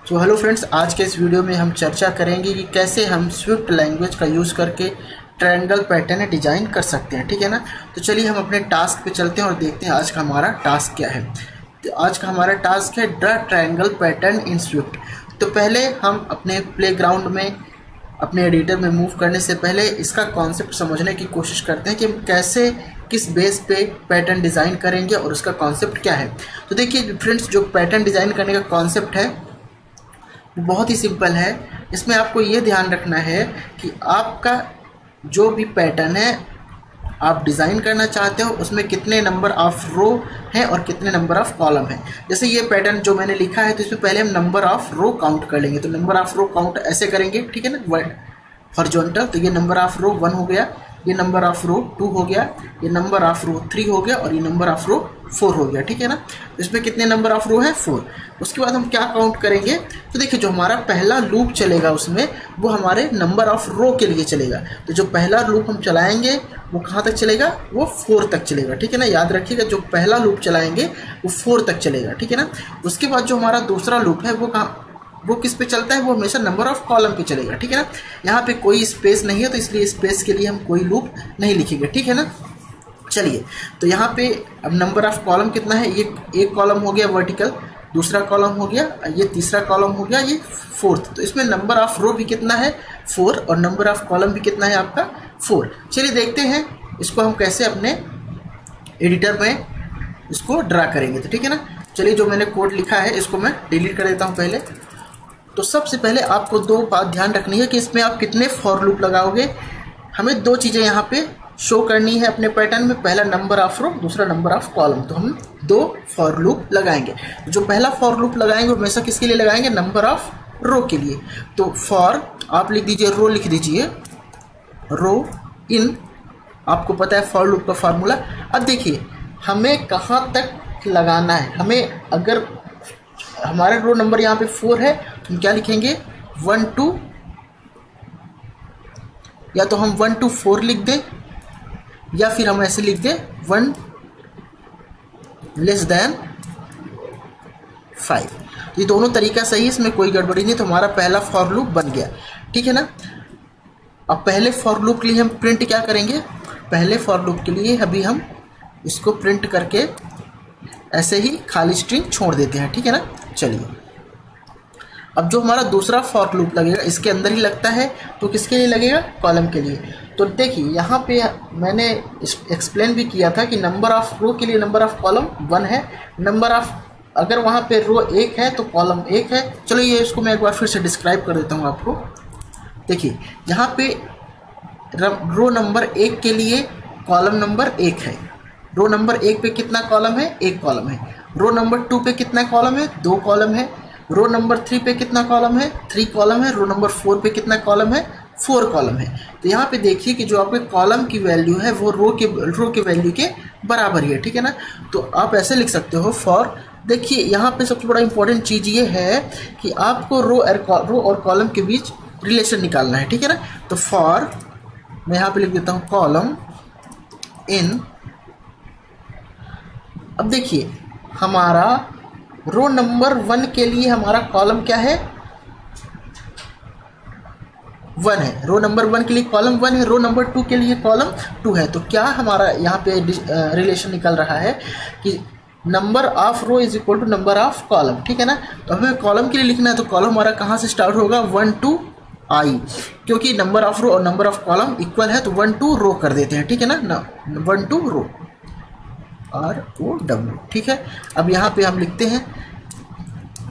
तो hello friends, आज के इस वीडियो में हम चर्चा करेंगे कि कैसे हम स्विफ्ट लैंग्वेज का यूज़ करके ट्रायंगल पैटर्न डिज़ाइन कर सकते हैं। ठीक है ना। तो चलिए हम अपने टास्क पे चलते हैं और देखते हैं आज का हमारा टास्क क्या है। तो आज का हमारा टास्क है draw triangle pattern in Swift. तो पहले हम अपने प्लेग्राउंड में अपने एडिटर में मूव करने से पहले इसका कॉन्सेप्ट समझने की कोशिश करते हैं कि हम कैसे किस बेस पे पैटर्न डिज़ाइन करेंगे और उसका कॉन्सेप्ट क्या है। तो देखिए फ्रेंड्स, जो पैटर्न डिज़ाइन करने का कॉन्सेप्ट है वो बहुत ही सिंपल है। इसमें आपको ये ध्यान रखना है कि आपका जो भी पैटर्न है आप डिज़ाइन करना चाहते हो उसमें कितने नंबर ऑफ रो हैं और कितने नंबर ऑफ कॉलम हैं। जैसे ये पैटर्न जो मैंने लिखा है तो इसमें पहले हम नंबर ऑफ रो काउंट कर लेंगे। तो नंबर ऑफ रो काउंट ऐसे करेंगे, ठीक है ना, हॉरिजॉन्टल। तो ये नंबर ऑफ रो 1 हो गया, ये नंबर ऑफ रो 2 हो गया, ये नंबर ऑफ रो 3 हो गया और ये नंबर ऑफ रो 4 हो गया। ठीक है ना। तो इसमें कितने नंबर ऑफ रो है? 4। उसके बाद हम क्या काउंट करेंगे? तो देखिए जो हमारा पहला लूप चलेगा उसमें वो हमारे नंबर ऑफ रो के लिए चलेगा। तो जो पहला लूप हम चलाएंगे वो कहाँ तक चलेगा? वो 4 तक चलेगा। ठीक है ना। याद रखिएगा जो पहला लूप चलाएंगे वो 4 तक चलेगा। ठीक है ना। उसके बाद जो हमारा दूसरा लूप है वो किस पे चलता है? वो हमेशा नंबर ऑफ कॉलम पे चलेगा। ठीक है ना। यहाँ पे कोई स्पेस नहीं है तो इसलिए स्पेस के लिए हम कोई लूप नहीं लिखेंगे। ठीक है ना। चलिए, तो यहाँ पे अब नंबर ऑफ कॉलम कितना है? ये एक कॉलम हो गया वर्टिकल, दूसरा कॉलम हो गया, ये तीसरा कॉलम हो गया, ये 4th। तो इसमें नंबर ऑफ रो भी कितना है? 4। और नंबर ऑफ कॉलम भी कितना है आपका? 4। चलिए देखते हैं इसको हम कैसे अपने एडिटर में इसको ड्रा करेंगे। तो ठीक है ना। चलिए जो मैंने कोड लिखा है इसको मैं डिलीट कर देता हूँ पहले। तो सबसे पहले आपको 2 बात ध्यान रखनी है कि इसमें आप कितने फॉर लूप लगाओगे। हमें 2 चीज़ें यहाँ पे शो करनी है अपने पैटर्न में, पहला नंबर ऑफ रो, दूसरा नंबर ऑफ कॉलम। तो हम 2 फॉर लूप लगाएंगे। जो पहला फॉर लूप लगाएंगे वो हमेशा किसके लिए लगाएंगे? नंबर ऑफ रो के लिए। तो फॉर आप लिख दीजिए, रो लिख दीजिए, रो इन, आपको पता है फॉर लूप का फार्मूला। अब देखिए हमें कहाँ तक लगाना है। हमें अगर हमारा रो नंबर यहाँ पे 4 है तो हम क्या लिखेंगे? 1 2, या तो हम 1 2 4 लिख दें या फिर हम ऐसे लिख दें 1 <<5। ये दोनों तरीका सही है, इसमें कोई गड़बड़ी नहीं। तो हमारा पहला फॉर लूप बन गया। ठीक है ना। अब पहले फॉर लूप के लिए हम प्रिंट क्या करेंगे? पहले फॉर लूप के लिए अभी हम इसको प्रिंट करके ऐसे ही खाली स्ट्रिंग छोड़ देते हैं। ठीक है ना। चलिए अब जो हमारा दूसरा फॉर लूप लगेगा इसके अंदर ही लगता है, तो किसके लिए लगेगा? कॉलम के लिए। तो देखिए यहाँ पे मैंने एक्सप्लेन भी किया था कि नंबर ऑफ रो के लिए नंबर ऑफ कॉलम 1 है, नंबर ऑफ अगर वहाँ पे रो 1 है तो कॉलम 1 है। चलो ये इसको मैं एक बार फिर से डिस्क्राइब कर देता हूँ आपको। देखिए यहाँ पे रो नंबर 1 के लिए कॉलम नंबर 1 है। रो नंबर 1 पे कितना कॉलम है? 1 कॉलम है। रो नंबर 2 पे कितना कॉलम है? 2 कॉलम है। रो नंबर 3 पे कितना कॉलम है? 3 कॉलम है। रो नंबर 4 पे कितना कॉलम है? 4 कॉलम है। तो यहाँ पे देखिए कि जो आपके कॉलम की वैल्यू है वो रो के वैल्यू के बराबर ही है। ठीक है ना। तो आप ऐसे लिख सकते हो फॉर। देखिए यहाँ पे सबसे बड़ा इंपॉर्टेंट चीज़ ये है कि आपको रो और कॉलम के बीच रिलेशन निकालना है। ठीक है ना। तो फॉर मैं यहाँ पे लिख देता हूँ कॉलम इन। अब देखिए हमारा रो नंबर 1 के लिए हमारा कॉलम क्या है? 1 है। रो नंबर 1 के लिए कॉलम 1 है। रो नंबर 2 के लिए कॉलम 2 है। तो क्या हमारा यहाँ पे रिलेशन निकल रहा है कि number of row is equal to number of column. ठीक है ना। तो हमें कॉलम के लिए लिखना है तो कॉलम हमारा कहाँ से स्टार्ट होगा? 1 2 आई, क्योंकि नंबर ऑफ रो और नंबर ऑफ कॉलम इक्वल है तो 1 2 रो कर देते हैं। ठीक है ना। 1 2 रो, ROW। ठीक है। अब यहाँ पे हम लिखते हैं।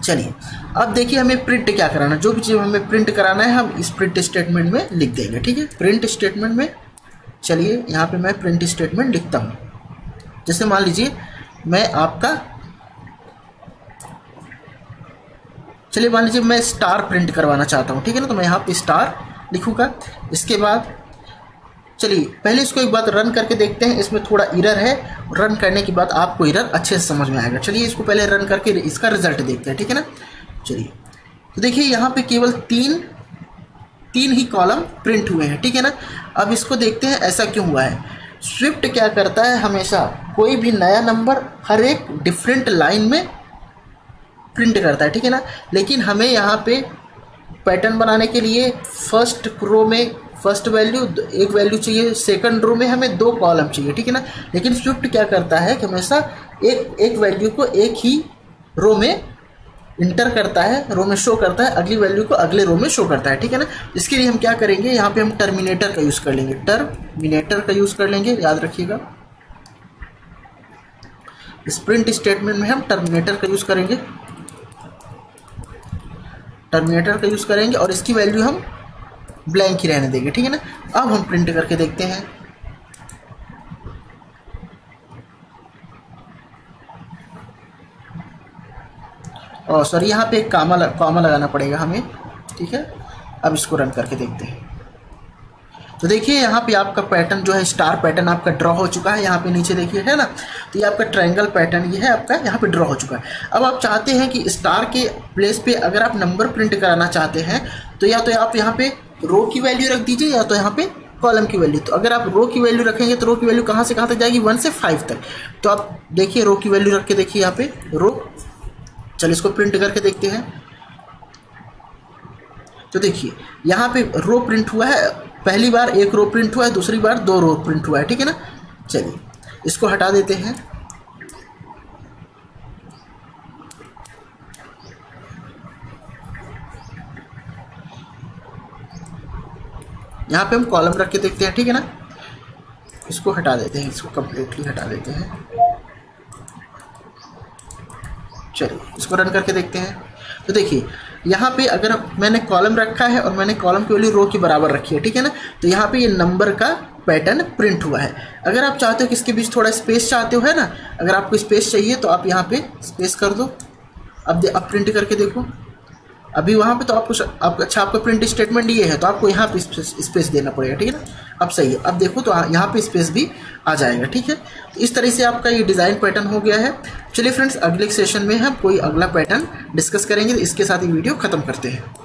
चलिए अब देखिए हमें प्रिंट क्या कराना है। जो भी चीज़ हमें प्रिंट कराना है हम इस प्रिंट स्टेटमेंट में लिख देंगे। ठीक है। प्रिंट स्टेटमेंट में चलिए यहाँ पे मैं प्रिंट स्टेटमेंट लिखता हूँ। जैसे मान लीजिए मैं आपका, चलिए मान लीजिए मैं स्टार प्रिंट करवाना चाहता हूँ। ठीक है ना। तो मैं यहाँ पे स्टार लिखूँगा। इसके बाद चलिए पहले इसको एक बार रन करके देखते हैं। इसमें थोड़ा एरर है, रन करने के बाद आपको एरर अच्छे से समझ में आएगा। चलिए इसको पहले रन करके इसका रिजल्ट देखते हैं। ठीक है ना। चलिए तो देखिए यहाँ पे केवल 3 ही कॉलम प्रिंट हुए हैं। ठीक है ना। अब इसको देखते हैं ऐसा क्यों हुआ है। स्विफ्ट क्या करता है, हमेशा कोई भी नया नंबर हर एक डिफरेंट लाइन में प्रिंट करता है, ठीक है ना। लेकिन हमें यहाँ पे पैटर्न बनाने के लिए फर्स्ट रो में फर्स्ट वैल्यू एक वैल्यू चाहिए, सेकंड रो में हमें 2 कॉलम चाहिए, ठीक है ना। लेकिन स्विफ्ट क्या करता है कि हमेशा एक वैल्यू को एक ही रो में इंटर करता है, रो में शो करता है, अगली वैल्यू को अगले रो में शो करता है, ठीक है ना। इसके लिए हम क्या करेंगे, यहाँ पे हम टर्मिनेटर का यूज़ कर लेंगे, टर्मिनेटर का यूज़ कर लेंगे, याद रखिएगा। इस प्रिंट स्टेटमेंट में हम टर्मिनेटर का यूज़ करेंगे, टर्मिनेटर का यूज़ करेंगे और इसकी वैल्यू हम ब्लैंक ही रहने देंगे, ठीक है ना। अब हम प्रिंट करके देखते हैं। और सॉरी, यहाँ पे एक कॉमा लगाना पड़ेगा हमें, ठीक है। अब इसको रन करके देखते हैं। तो देखिए यहाँ पे आपका पैटर्न जो है स्टार पैटर्न आपका ड्रॉ हो चुका है, यहाँ पे नीचे देखिए, है ना। तो ये आपका ट्रायंगल पैटर्न ये है आपका यहाँ पे ड्रॉ हो चुका है। अब आप चाहते हैं कि स्टार के प्लेस पे अगर आप नंबर प्रिंट कराना चाहते हैं तो या तो आप यहाँ पे रो की वैल्यू रख दीजिए या तो यहाँ पे कॉलम की वैल्यू। तो अगर आप रो की वैल्यू रखेंगे तो रो की वैल्यू कहाँ से कहाँ तक जाएगी, 1 से 5 तक। तो आप देखिए रो की वैल्यू रख के देखिए यहाँ पे रो। चलिए इसको प्रिंट करके देखते हैं। तो देखिए यहाँ पे रो प्रिंट हुआ है, पहली बार 1 रो प्रिंट हुआ है, दूसरी बार 2 रो प्रिंट हुआ है, ठीक है ना। चलिए इसको हटा देते हैं। यहाँ पे हम कॉलम रख के देखते हैं, ठीक है ना। इसको हटा देते हैं, इसको कंप्लीटली हटा देते हैं। चलिए इसको रन करके देखते हैं। तो देखिए यहाँ पे अगर मैंने कॉलम रखा है और मैंने कॉलम की वैल्यू रो के बराबर रखी है, ठीक है ना। तो यहाँ पे ये नंबर का पैटर्न प्रिंट हुआ है। अगर आप चाहते हो कि इसके बीच थोड़ा स्पेस चाहते हो, है ना, अगर आपको स्पेस चाहिए तो आप यहाँ पे स्पेस कर दो। अब प्रिंट करके देखो, अभी वहाँ पे तो आपका प्रिंट स्टेटमेंट ये है तो आपको यहाँ पे स्पेस देना पड़ेगा, ठीक है ना। अब सही है, अब देखो तो यहाँ पे स्पेस भी आ जाएगा, ठीक है। तो इस तरह से आपका ये डिज़ाइन पैटर्न हो गया है। चलिए फ्रेंड्स, अगले सेशन में हम कोई अगला पैटर्न डिस्कस करेंगे। तो इसके साथ ये वीडियो ख़त्म करते हैं।